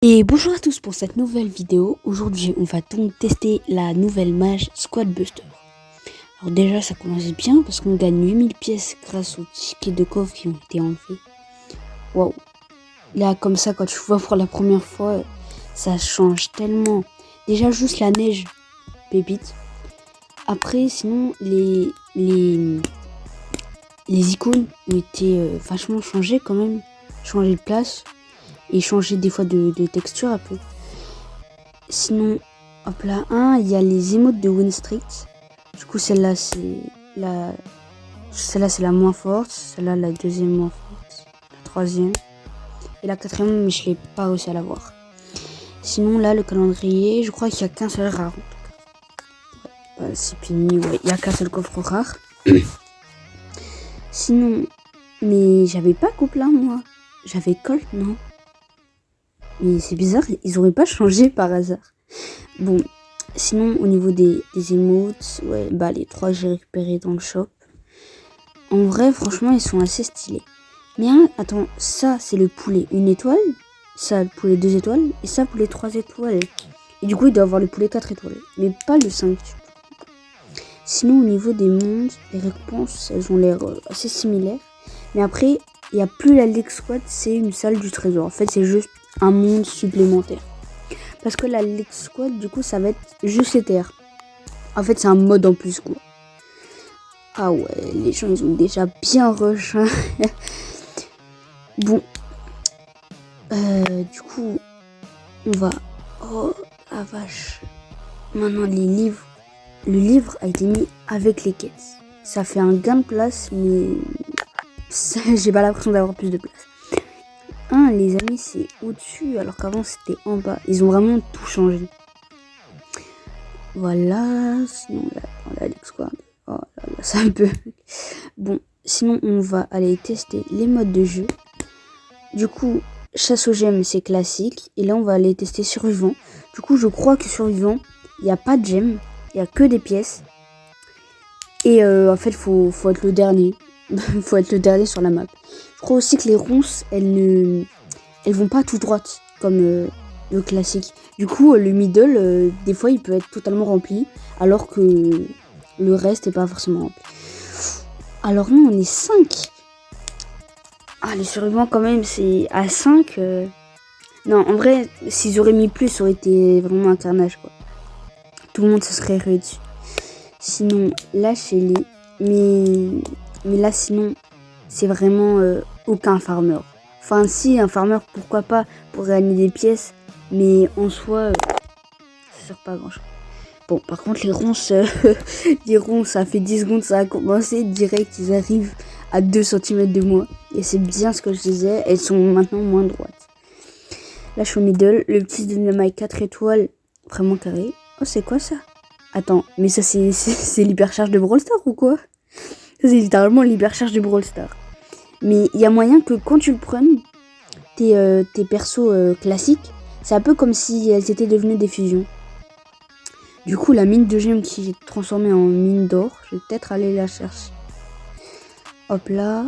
Et bonjour à tous pour cette nouvelle vidéo. Aujourd'hui on va donc tester la nouvelle mage Squad Buster. Alors déjà ça commence bien parce qu'on gagne 8000 pièces grâce aux tickets de coffre qui ont été enlevés. Waouh. Là comme ça quand tu vois pour la première fois ça change tellement. Déjà juste la neige, pépite. Après sinon les icônes ont été vachement changées quand même. Changé de place. Et changer des fois de texture un peu. Sinon, hop là, il y a les emotes de Winstreet. Du coup, celle-là, c'est la moins forte. Celle-là, la deuxième moins forte. La troisième. Et la quatrième, mais je l'ai pas réussi à l'avoir. Sinon, là, le calendrier, je crois qu'il n'y a qu'un seul rare. C'est fini, ouais. Il n'y a qu'un seul coffre rare. Sinon, mais j'avais pas Couplin, moi. J'avais Colt, non? Mais c'est bizarre, ils auraient pas changé par hasard. Bon, sinon au niveau des emotes, ouais, bah les 3 j'ai récupéré dans le shop. En vrai, franchement, ils sont assez stylés. Mais attends, ça c'est le poulet 1 étoile, ça le poulet 2 étoiles, et ça poulet 3 étoiles. Et du coup, il doit avoir le poulet 4 étoiles, mais pas le 5. Sinon, au niveau des mondes, les récompenses, elles ont l'air assez similaires. Mais après, il n'y a plus la League Squad, c'est une salle du trésor. En fait, c'est juste un monde supplémentaire. Parce que la League Squad, du coup, ça va être juste éther. En fait, c'est un mode en plus, quoi. Ah ouais, les gens, ils ont déjà bien rush. Hein. Bon. Du coup, on va... Oh, la vache. Maintenant, les livres. Le livre a été mis avec les quêtes. Ça fait un gain de place, mais... j'ai pas l'impression d'avoir plus de place. Les amis, c'est au-dessus, alors qu'avant, c'était en bas. Ils ont vraiment tout changé. Voilà, sinon la League Squad. Oh là là, c'est un peu... Bon, sinon, on va aller tester les modes de jeu. Du coup, chasse aux gemmes, c'est classique. Et là, on va aller tester survivant. Du coup, je crois que survivant, il n'y a pas de gemmes. Il n'y a que des pièces. Et en fait, faut être le dernier. Faut être le dernier sur la map. Je crois aussi que les ronces, elles vont pas tout droite, comme le classique. Du coup, le middle, des fois, il peut être totalement rempli, alors que le reste est pas forcément rempli. Alors non, on est 5. Les survivants, quand même, c'est à 5. Non, en vrai, s'ils auraient mis plus, ça aurait été vraiment un carnage, quoi. Tout le monde se serait rué dessus. Sinon, lâchez-les. Mais là, sinon, c'est vraiment aucun farmer. Enfin, si, un farmer, pourquoi pas, pour gagner des pièces. Mais en soi, ça sert pas à grand chose. Bon, par contre, les ronces, ça fait 10 secondes, ça a commencé. Direct, ils arrivent à 2 cm de moi. Et c'est bien ce que je disais. Elles sont maintenant moins droites. Là, je suis au middle. Le petit Dynamite 4 étoiles, vraiment carré. Oh, c'est quoi ça? Attends, mais ça, c'est l'hypercharge de Brawl Stars ou quoi? Ça, c'est littéralement l'hypercharge de Brawl Stars. Mais il y a moyen que quand tu le prennes, tes persos classiques, c'est un peu comme si elles étaient devenues des fusions. Du coup, la mine de gemmes qui est transformée en mine d'or, je vais peut-être aller la chercher. Hop là,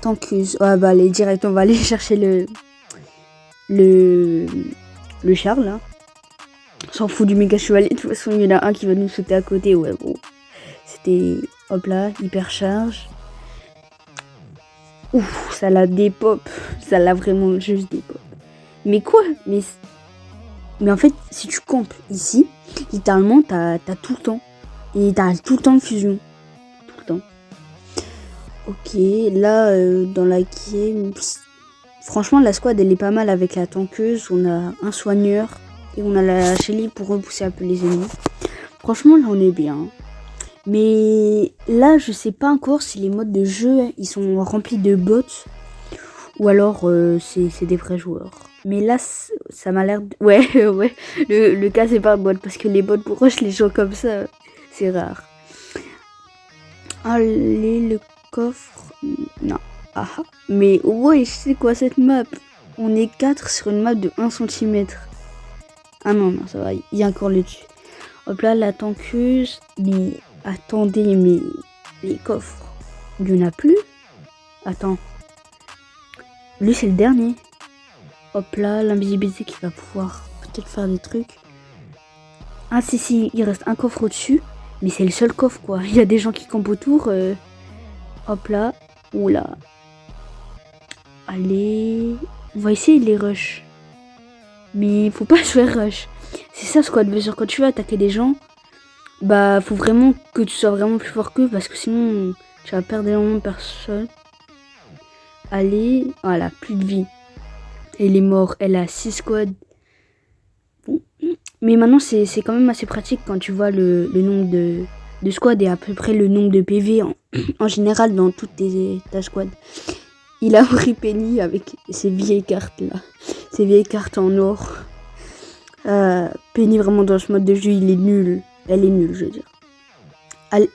tankeuse. Ah bah allez, direct, on va aller chercher le char là. On s'en fout du méga chevalier, de toute façon il y en a un qui va nous sauter à côté, ouais bon. C'était, hop là, hyper charge. Ouf, ça l'a des pop. Ça l'a vraiment juste des pop. Mais quoi? Mais en fait, si tu campes ici, littéralement, t'as tout le temps. Et t'as tout le temps de fusion. Tout le temps. Ok, là, dans la game... Franchement, la squad, elle est pas mal avec la tankeuse. On a un soigneur. Et on a la Shelly pour repousser un peu les ennemis. Franchement, là, on est bien. Mais là, je sais pas encore si les modes de jeu, ils sont remplis de bots. Ou alors, c'est des vrais joueurs. Mais là, ça m'a l'air... Ouais, ouais. Le cas, c'est pas un bot. Parce que les bots pour rush les gens comme ça, c'est rare. Allez, le coffre... Non. Ah, mais ouais, je sais quoi cette map. On est 4 sur une map de 1 cm. Ah non, ça va. Il y a encore le dessus. Hop là, la tankeuse. Mais attendez, mais les coffres, il n'y en a plus. Attends. Lui, c'est le dernier. Hop là, l'invisibilité qui va pouvoir peut-être faire des trucs. Ah si, il reste un coffre au-dessus. Mais c'est le seul coffre quoi. Il y a des gens qui campent autour. Hop là. Oula. Allez. On va essayer de les rush. Mais il faut pas jouer rush. C'est ça Squad Buzzer. Quand tu vas attaquer des gens, bah faut vraiment que tu sois vraiment plus fort qu'eux. Parce que sinon tu vas perdre énormément de personnes. Allez. Voilà, plus de vie. Elle est morte. Elle a 6 squads. Bon. Mais maintenant c'est quand même assez pratique quand tu vois le nombre de squads et à peu près le nombre de PV en général dans toutes ta squad. Il a pris Penny avec ses vieilles cartes là. Ces vieilles cartes en or. Penny vraiment dans ce mode de jeu, il est nul. Elle est nulle, je veux dire.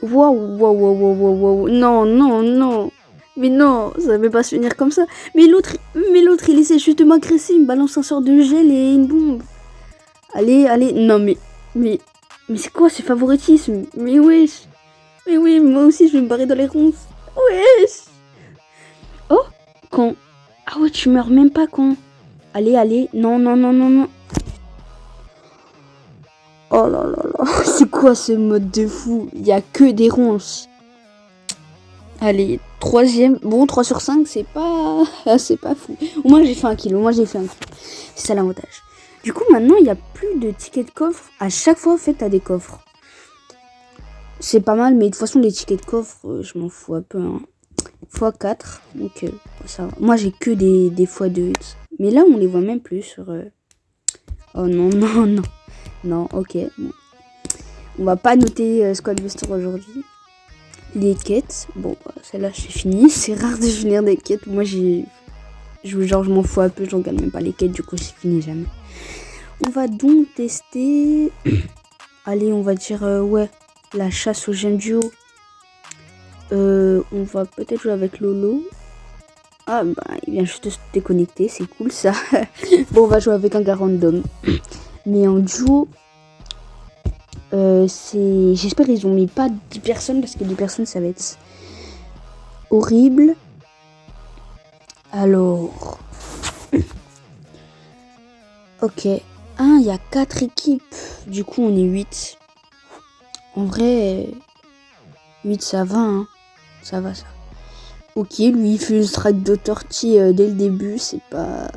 Waouh. Non. Mais non, ça ne va pas se finir comme ça. Mais l'autre, il essaie juste de m'agresser. Il me balance un sort de gel et une bombe. Allez. Non, mais c'est quoi ce favoritisme? Mais wesh. Mais oui, moi aussi, je vais me barrer dans les ronces. Wesh. Oh, con. Ah ouais, tu meurs même pas, con. Allez. Non. Oh là. C'est quoi ce mode de fou? Il y a que des ronces. Allez, 3ème. Bon, 3 sur 5, c'est pas fou. Au moins, j'ai fait un kill. C'est ça l'avantage. Du coup, maintenant, il n'y a plus de tickets de coffre. À chaque fois, en fait, t'as des coffres. C'est pas mal, mais de toute façon, les tickets de coffre, je m'en fous un peu. Hein. x4, donc ça va. Moi, j'ai que des x2. Mais là, on les voit même plus sur... Oh non. Non, ok. Bon. On va pas noter Squad Buster aujourd'hui. Les quêtes. Bon, celle-là, c'est fini. C'est rare de finir des quêtes. Moi, je m'en fous un peu. Je regarde même pas les quêtes. Du coup, c'est fini jamais. On va donc tester... Allez, on va dire... ouais, la chasse au gemme duo. On va peut-être jouer avec Lolo. Ah, bah, il vient juste de se déconnecter. C'est cool, ça. Bon, on va jouer avec un gars random. Mais en duo... j'espère qu'ils ont mis pas 10 personnes parce que 10 personnes ça va être horrible. Alors ok, il y a 4 équipes, du coup on est 8. En vrai 8 ça va hein. Ça va ça. Ok, lui il fait le strike de tortille dès le début, c'est pas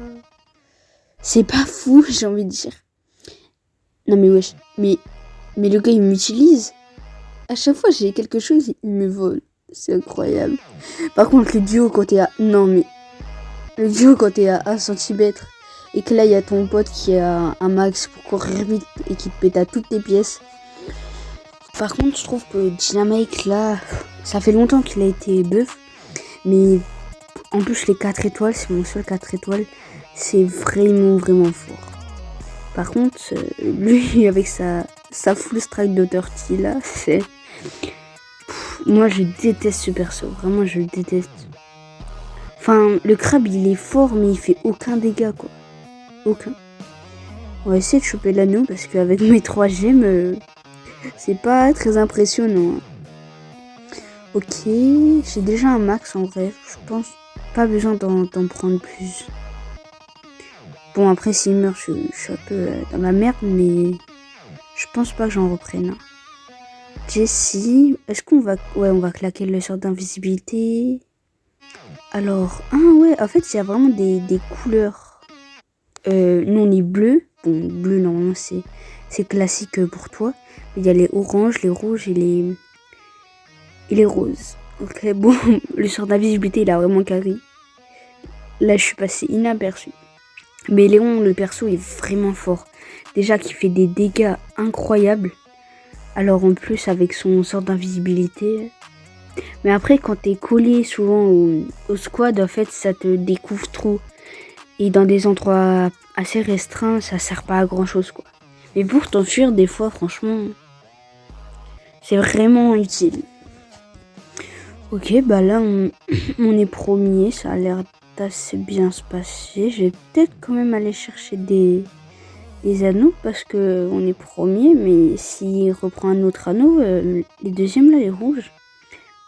fou j'ai envie de dire. Non mais wesh, mais le gars il m'utilise. À chaque fois j'ai quelque chose, il me vole. C'est incroyable. Par contre le duo quand t'es à... Non mais... Le duo quand t'es à 1 cm et que là il y a ton pote qui a un max pour courir vite et qui te pète à toutes tes pièces. Par contre je trouve que Dynamite là... Ça fait longtemps qu'il a été buff. Mais en plus les 4 étoiles, c'est mon seul 4 étoiles. C'est vraiment fort. Par contre, lui avec sa full strike de tortille là, c'est... Moi je déteste ce perso, vraiment je le déteste. Enfin, le crabe il est fort mais il fait aucun dégât quoi. Aucun. On va essayer de choper l'anneau parce qu'avec mes 3 gemmes, c'est pas très impressionnant. Hein. Ok, j'ai déjà un max en vrai, je pense pas besoin d'en prendre plus. Bon après s'il meurt je suis un peu dans la merde mais je pense pas que j'en reprenne. Jessie, est-ce qu'on va... Ouais, on va claquer le sort d'invisibilité. Alors, ouais, en fait, il y a vraiment des couleurs. Nous, on est bleu. Bon, bleu, normalement, c'est classique pour toi. Il y a les oranges, les rouges et les roses. Ok, bon, le sort d'invisibilité, il a vraiment carré. Là, je suis passé inaperçu. Mais Léon, le perso, est vraiment fort. Déjà qu'il fait des dégâts incroyables. Alors en plus avec son sort d'invisibilité. Mais après quand t'es collé souvent au squad, en fait ça te découvre trop. Et dans des endroits assez restreints, ça sert pas à grand chose quoi. Mais pour t'enfuir des fois franchement, c'est vraiment utile. Ok, bah là on est premier, ça a l'air d'assez bien se passer. Je vais peut-être quand même aller chercher des anneaux parce que on est premier, mais s'il reprend un autre anneau, les deuxièmes là, les rouges,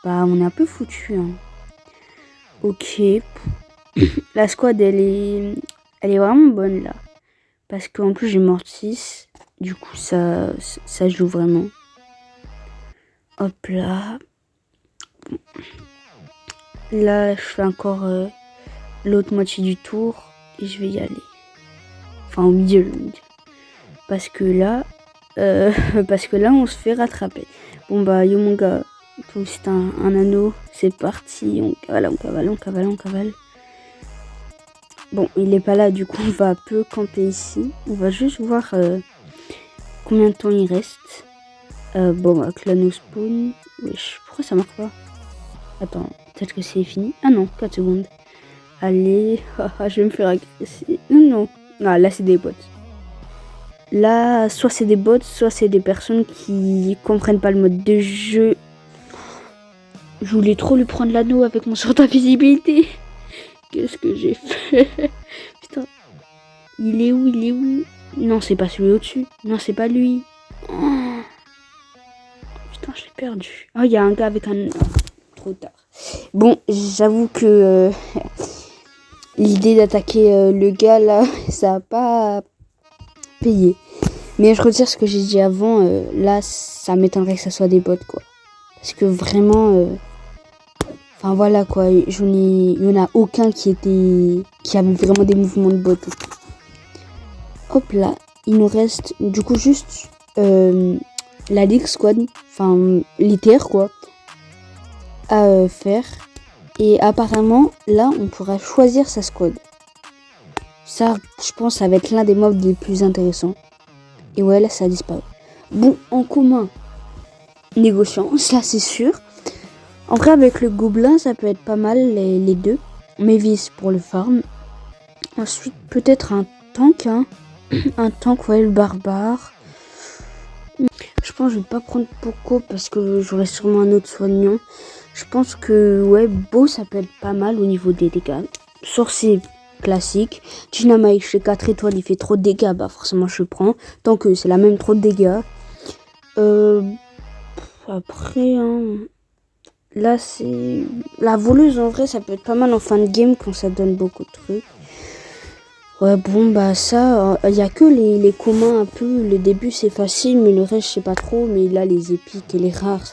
bah on est un peu foutu. Hein. Ok, la squad elle Elle est vraiment bonne là. Parce qu'en plus j'ai Mortis. Du coup ça joue vraiment. Hop là. Là je fais encore l'autre moitié du tour. Et je vais y aller. Enfin au milieu je veux dire. Parce que là on se fait rattraper. Bon bah yo mon gars. Donc c'est un anneau. C'est parti. On cavale. Bon, il est pas là, du coup, on va un peu camper ici. On va juste voir combien de temps il reste. Bon, bah, l'anneau spawn. Wesh, pourquoi ça marche pas? Attends, peut-être que c'est fini. Ah non, 4 secondes. Allez, je vais me faire agresser. Non. Ah, là, c'est des bots. Là, soit c'est des bots, soit c'est des personnes qui comprennent pas le mode de jeu. Je voulais trop lui prendre l'anneau avec mon sort d'invisibilité. Qu'est-ce que j'ai fait? Putain. Il est où? Non, c'est pas celui au-dessus. Non, c'est pas lui. Oh. Putain, je l'ai perdu. Oh, il y a un gars avec un... Trop tard. Bon, j'avoue que l'idée d'attaquer le gars, là, ça a pas payé. Mais je retire ce que j'ai dit avant. Là, ça m'étonnerait que ça soit des bots, quoi. Parce que vraiment... Enfin, voilà, quoi. Il y en a aucun qui avait vraiment des mouvements de bot. Hop là, il nous reste du coup juste la League Squad, enfin l'ITR quoi, à faire. Et apparemment, là, on pourra choisir sa squad. Ça, je pense, ça va être l'un des mobs les plus intéressants. Et ouais, là, ça a disparu. Bon, en commun, négociant, ça c'est sûr. En vrai, avec le gobelin, ça peut être pas mal, les deux. Mavis pour le farm. Ensuite, peut-être un tank, hein. Un tank, ouais, le barbare. Je pense que je vais pas prendre Poco parce que j'aurai sûrement un autre soignant. Je pense que, ouais, Beau, ça peut être pas mal au niveau des dégâts. Sorcier classique. Dynamite chez 4 étoiles, il fait trop de dégâts, bah forcément je prends. Tant que c'est la même trop de dégâts. Après, hein, là c'est... La voleuse, en vrai, ça peut être pas mal en fin de game quand ça donne beaucoup de trucs. Ouais, bon, bah ça, il y a que les communs un peu. Le début, c'est facile, mais le reste, je sais pas trop. Mais là, les épiques et les rares,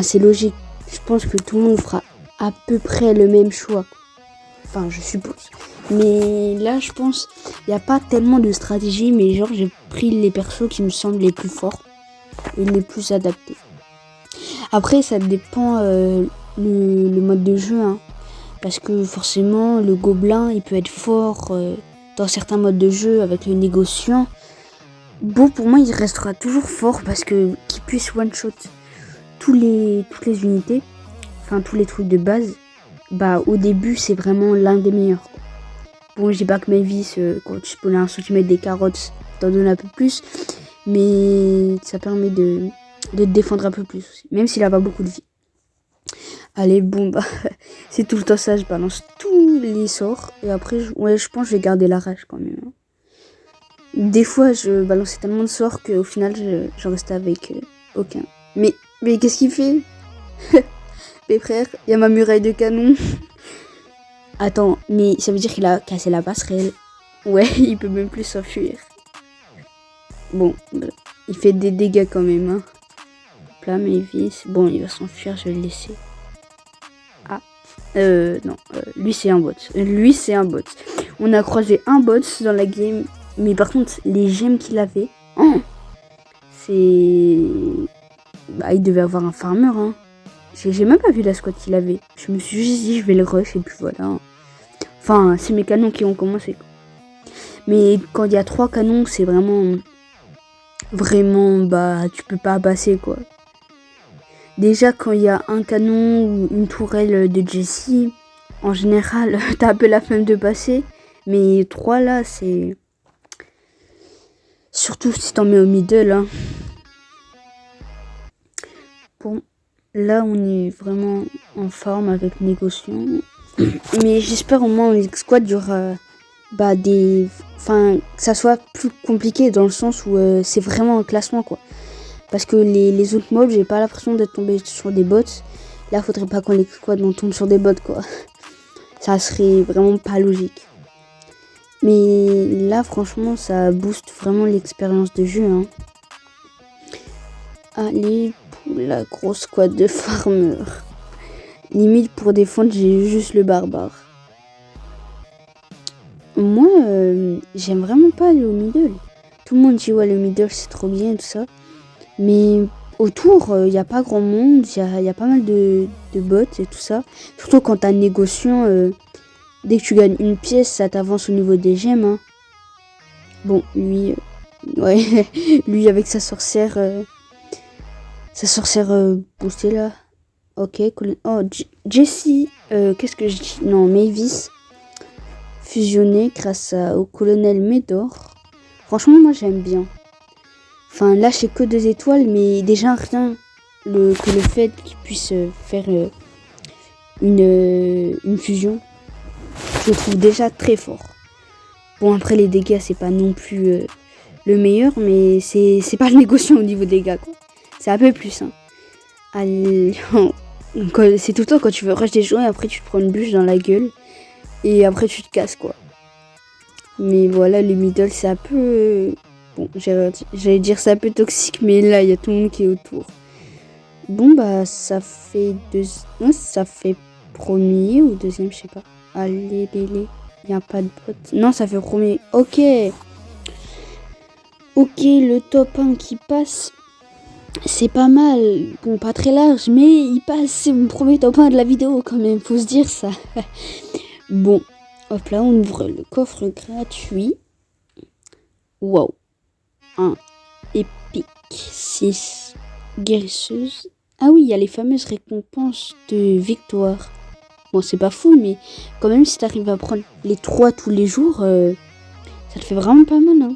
c'est logique. Je pense que tout le monde fera à peu près le même choix. Enfin, je suppose. Mais là, je pense, il n'y a pas tellement de stratégie. Mais genre, j'ai pris les persos qui me semblent les plus forts et les plus adaptés. Après, ça dépend le mode de jeu, hein. Parce que forcément, le gobelin, il peut être fort dans certains modes de jeu avec le négociant. Bon, pour moi, il restera toujours fort parce que qu'il puisse one-shot toutes les unités, enfin tous les trucs de base, bah au début, c'est vraiment l'un des meilleurs, quoi. Bon, je dis pas que Mavis, quand tu peux un centimètre des carottes, t'en donnes un peu plus, mais ça permet de te défendre un peu plus aussi, même s'il a pas beaucoup de vie. Allez, bon, bah, c'est tout le temps ça, je balance tous les sorts. Et après, je pense que je vais garder la rage quand même, hein. Des fois, je balançais tellement de sorts qu'au final, j'en restais avec aucun. Mais qu'est-ce qu'il fait? Mes frères, il y a ma muraille de canon. Attends, mais ça veut dire qu'il a cassé la passerelle. Ouais, il peut même plus s'enfuir. Bon, bah, il fait des dégâts quand même, hein. Hop là, Mavis. Bon, il va s'enfuir, je vais le laisser. Non, lui c'est un bot. On a croisé un bot dans la game, mais par contre, les gemmes qu'il avait, c'est... Bah, il devait avoir un farmer, hein. J'ai même pas vu la squad qu'il avait. Je me suis juste dit, je vais le rush et puis voilà. Enfin, c'est mes canons qui ont commencé. Mais quand il y a 3 canons, c'est vraiment, bah, tu peux pas passer, quoi. Déjà, quand il y a un canon ou une tourelle de Jessie, en général, t'as un peu la flemme de passer. Mais 3 là, c'est... Surtout si t'en mets au middle, hein. Bon, là, on est vraiment en forme avec négociant. Mais j'espère au moins en squad, il y aura que ça soit plus compliqué dans le sens où c'est vraiment un classement, quoi. Parce que les autres mobs, j'ai pas l'impression d'être tombé sur des bots. Là, faudrait pas qu'on les squad on tombe sur des bots, quoi. Ça serait vraiment pas logique. Mais là, franchement, ça booste vraiment l'expérience de jeu. Hein. Allez, pour la grosse squad de farmer. Limite, pour défendre, j'ai juste le barbare. Moi, j'aime vraiment pas aller au middle. Tout le monde dit, ouais, le middle, c'est trop bien, tout ça. Mais autour, il n'y a pas grand monde. Il y a pas mal de bots et tout ça. Surtout quand t'as un négociant, dès que tu gagnes une pièce, ça t'avance au niveau des gemmes. Hein. Bon, lui, ouais, lui avec sa sorcière boostée là. Ok, oh, Jessie, qu'est-ce que je dis? Non, Mavis, fusionné grâce au colonel Médor. Franchement, moi j'aime bien. Enfin, là, c'est que 2 étoiles, mais déjà rien que le fait qu'il puisse faire une fusion, je le trouve déjà très fort. Bon, après, les dégâts, c'est pas non plus le meilleur, mais c'est pas le négociant au niveau des dégâts, quoi. C'est un peu plus, hein. Allez, c'est tout le temps quand tu veux rush des joueurs et après tu te prends une bûche dans la gueule et après tu te casses, quoi. Mais voilà, les middle, c'est un peu... Bon, j'allais dire c'est un peu toxique, mais là, il y a tout le monde qui est autour. Bon, bah, ça fait non, ça fait premier ou deuxième, je sais pas. Allez, il n'y a pas de bot. Non, ça fait premier. Ok. Ok, le top 1 qui passe. C'est pas mal. Bon, pas très large, mais il passe. C'est mon premier top 1 de la vidéo, quand même. Faut se dire ça. Bon. Hop là, on ouvre le coffre gratuit. Wow. 1 épique. 6 guérisseuse. Ah oui, il y a les fameuses récompenses de victoire. Bon, c'est pas fou, mais quand même, si t'arrives à prendre les 3 tous les jours, ça te fait vraiment pas mal, hein.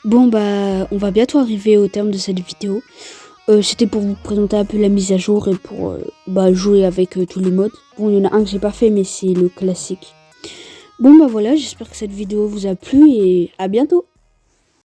Bon, bah, on va bientôt arriver au terme de cette vidéo. C'était pour vous présenter un peu la mise à jour et pour jouer avec tous les modes. Bon, il y en a un que j'ai pas fait, mais c'est le classique. Bon, bah voilà, j'espère que cette vidéo vous a plu et à bientôt.